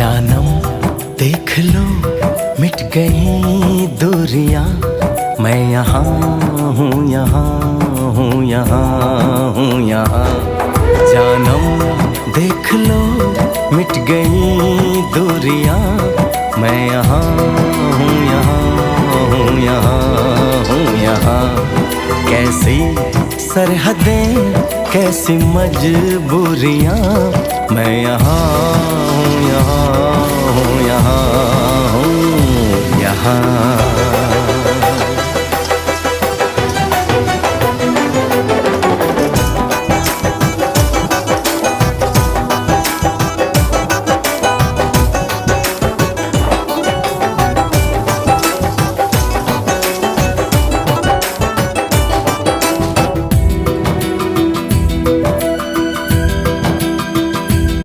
जानम देख लो मिट गई दूरियां, मैं यहाँ हूँ, यहाँ हूँ, यहाँ हूँ, यहाँ। जानम देख लो मिट गई दूरियां, मैं यहाँ हूँ, यहाँ हूँ, यहाँ हूँ, यहाँ। कैसी सरहदें कैसी मजबूरियां, मैं यहाँ